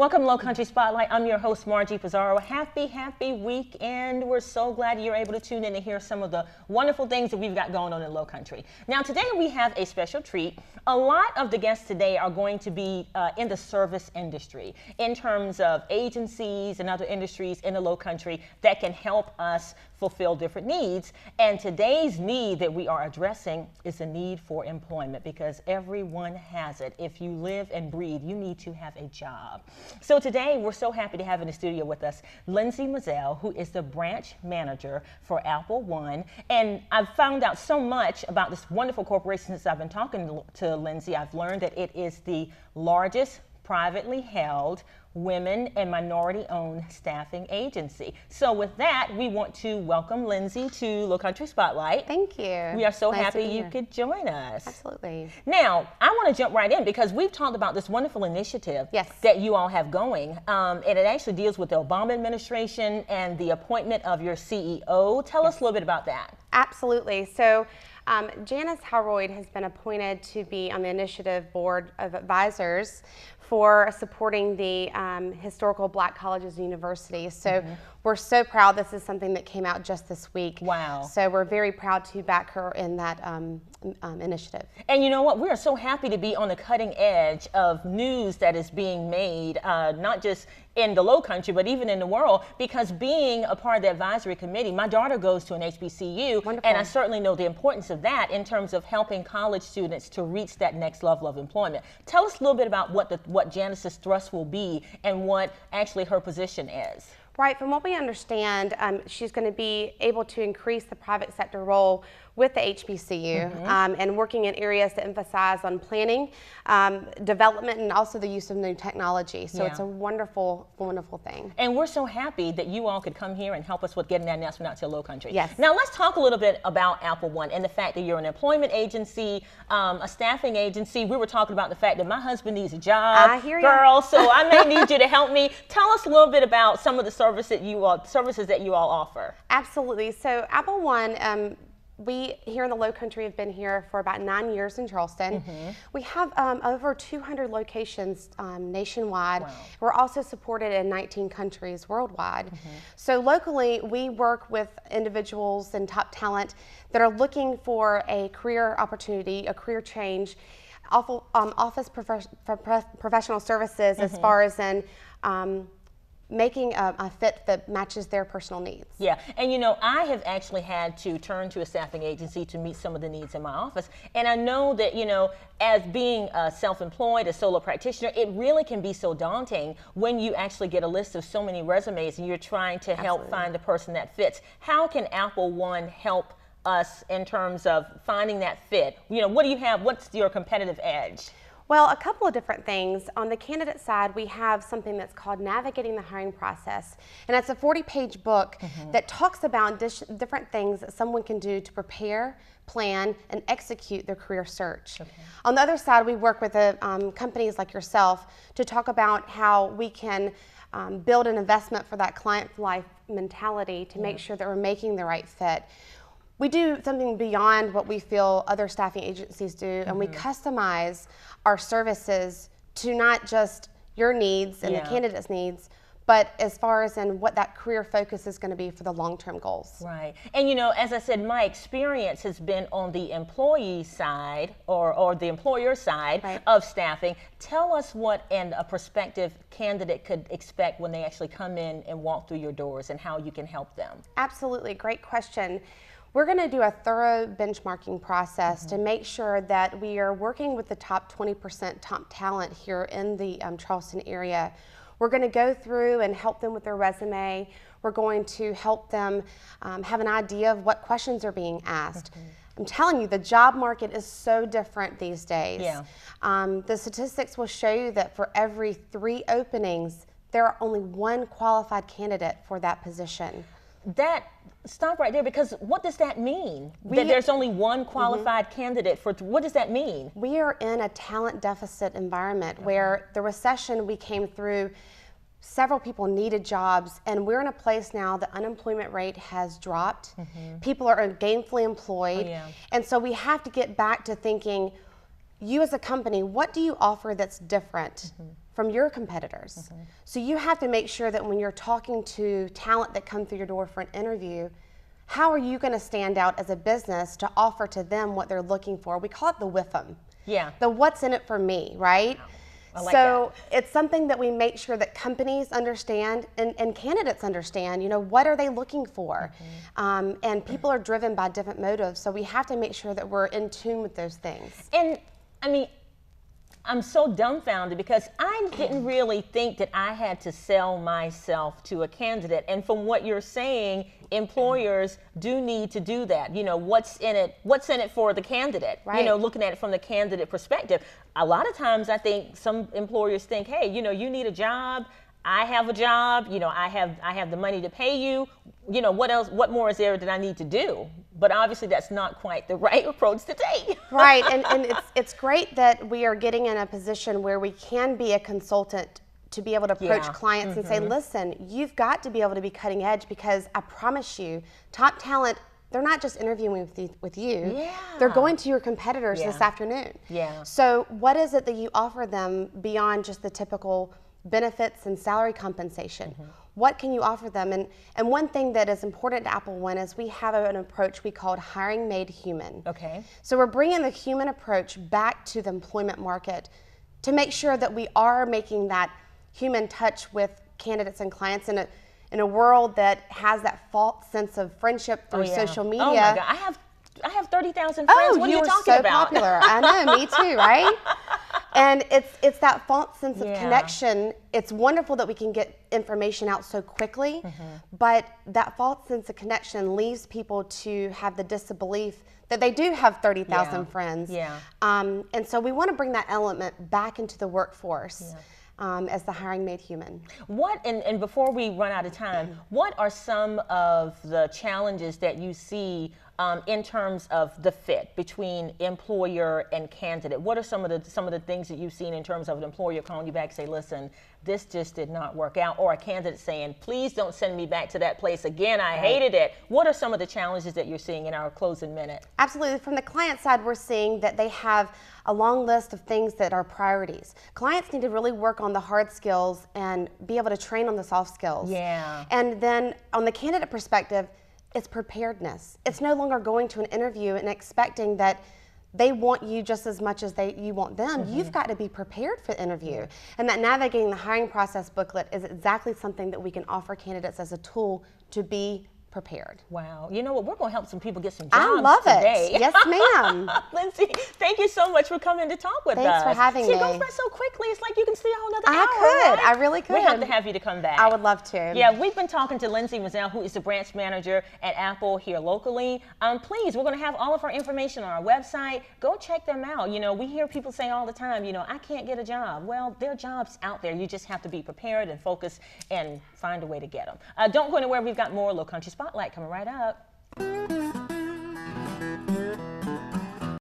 Welcome, Low Country Spotlight. I'm your host, Margie Pizarro. Happy weekend. We're so glad you're able to tune in to hear some of the wonderful things that we've got going on in Low Country. Now, today we have a special treat. A lot of the guests today are going to be in the service industry in terms of agencies and other industries in the Low Country that can help us fulfill different needs. And today's need that we are addressing is the need for employment, because everyone has it. If you live and breathe, you need to have a job. So today we're so happy to have in the studio with us Lindsay Mazzell, who is the branch manager for Apple One. And I've found out so much about this wonderful corporation since I've been talking to Lindsay. I've learned that it is the largest privately held women and minority-owned staffing agency. So with that, we want to welcome Lindsay to Low Country Spotlight. Thank you. We are so happy you could join us. Absolutely. Now, I want to jump right in because we've talked about this wonderful initiative that you all have going, and it actually deals with the Obama administration and the appointment of your CEO. Tell us a little bit about that. Absolutely. So Janice Howroyd has been appointed to be on the initiative board of advisors for supporting the historical Black colleges and universities. So we're so proud. This is something that came out just this week. Wow. So we're very proud to back her in that initiative. And you know what? We are so happy to be on the cutting edge of news that is being made, not just in the Low Country, but even in the world, because being a part of the advisory committee, my daughter goes to an HBCU, Wonderful. And I certainly know the importance of that in terms of helping college students to reach that next level of employment. Tell us a little bit about what Janice's thrust will be and what actually her position is. Right, from what we understand, she's going to be able to increase the private sector role with the HBCU and working in areas to emphasize on planning, development, and also the use of new technology. So it's a wonderful, wonderful thing. And we're so happy that you all could come here and help us with getting that announcement out to Low Country. Yes. Now let's talk a little bit about Apple One and the fact that you're an employment agency, a staffing agency. We were talking about the fact that my husband needs a job. I hear you. Girl, so I may need you to help me. Tell us a little bit about some of the services that you all offer. Absolutely. So Apple One, we here in the Low Country have been here for about 9 years in Charleston. We have over 200 locations nationwide. Wow. We're also supported in 19 countries worldwide. So locally, we work with individuals and top talent that are looking for a career opportunity, a career change, office professional services as far as in making a fit that matches their personal needs. Yeah, and you know, I have actually had to turn to a staffing agency to meet some of the needs in my office. And I know that, you know, as being self-employed, a solo practitioner, it really can be so daunting when you actually get a list of so many resumes and you're trying to help find the person that fits. How can Apple One help us in terms of finding that fit? You know, what do you have? What's your competitive edge? Well, a couple of different things. On the candidate side, we have something that's called Navigating the Hiring Process. And it's a 40-page book that talks about different things that someone can do to prepare, plan, and execute their career search. On the other side, we work with companies like yourself to talk about how we can build an investment for that client for life mentality to make sure that we're making the right fit. We do something beyond what we feel other staffing agencies do, and we customize our services to not just your needs and the candidate's needs, but as far as in what that career focus is going to be for the long-term goals. Right. And you know, as I said, my experience has been on the employee side or the employer side of staffing. Tell us what a prospective candidate could expect when they actually come in and walk through your doors and how you can help them. Absolutely. Great question. We're going to do a thorough benchmarking process to make sure that we are working with the top 20% top talent here in the Charleston area. We're going to go through and help them with their resume. We're going to help them have an idea of what questions are being asked. I'm telling you, the job market is so different these days. The statistics will show you that for every 3 openings, there are only 1 qualified candidate for that position. Stop right there, because what does that mean? That there's only 1 qualified candidate for, what does that mean? We are in a talent deficit environment where the recession we came through, several people needed jobs, and we're in a place now the unemployment rate has dropped. People are gainfully employed. And so we have to get back to thinking, you as a company, what do you offer that's different from your competitors. So you have to make sure that when you're talking to talent that come through your door for an interview, how are you going to stand out as a business to offer to them what they're looking for? We call it the WIFM. Yeah. The what's in it for me, right? I like so that. It's something that we make sure that companies understand and candidates understand, what are they looking for? And people are driven by different motives, so we have to make sure that we're in tune with those things. And I mean, I'm so dumbfounded because I didn't really think that I had to sell myself to a candidate. And from what you're saying, employers do need to do that. What's in it for the candidate? Right. Looking at it from the candidate perspective. A lot of times I think some employers think, hey, you need a job. I have a job, I have the money to pay you. What else, what more is there that I need to do? But obviously that's not quite the right approach to take. Right, and it's great that we are getting in a position where we can be a consultant to be able to approach clients and say, listen, you've got to be able to be cutting edge, because I promise you, top talent, they're not just interviewing with you. Yeah. They're going to your competitors this afternoon. Yeah. So what is it that you offer them beyond just the typical benefits and salary compensation? What can you offer them? And one thing that is important to Apple One is we have an approach we called hiring made human. Okay. So we're bringing the human approach back to the employment market to make sure that we are making that human touch with candidates and clients in a world that has that false sense of friendship through social media. Oh my God, I have 30,000 friends. What are you talking about? Oh, you are so popular. I know, me too, right? And it's that false sense of connection. It's wonderful that we can get information out so quickly, but that false sense of connection leaves people to have the disbelief that they do have 30,000 friends. Yeah. And so we want to bring that element back into the workforce. As the hiring made human. And before we run out of time, what are some of the challenges that you see in terms of the fit between employer and candidate? What are some of the things that you've seen in terms of an employer calling you back and say, listen, this just did not work out, or a candidate saying, please don't send me back to that place again, I hated it. What are some of the challenges that you're seeing in our closing minute? Absolutely. From the client side, we're seeing that they have a long list of things that are priorities. Clients need to really work on the hard skills and be able to train on the soft skills. Yeah. And then on the candidate perspective, it's preparedness. It's no longer going to an interview and expecting that they want you just as much as you want them. You've got to be prepared for the interview. And that Navigating the Hiring Process booklet is exactly something that we can offer candidates as a tool to be prepared. Wow. You know what? We're going to help some people get some jobs I love today. it. Yes, ma'am. Lindsay, thank you so much for coming to talk with us. Thanks for having me. It goes by so quickly. It's like you can see a whole other hour. I could. Right? I really could. We have to have you to come back. I would love to. Yeah, we've been talking to Lindsay Mazzell, who is the branch manager at Apple here locally. Please, we're going to have all of our information on our website. Go check them out. We hear people say all the time, I can't get a job. Well, there are jobs out there. You just have to be prepared and focus and find a way to get them. Don't go anywhere. We've got more Low Country Spotlight coming right up.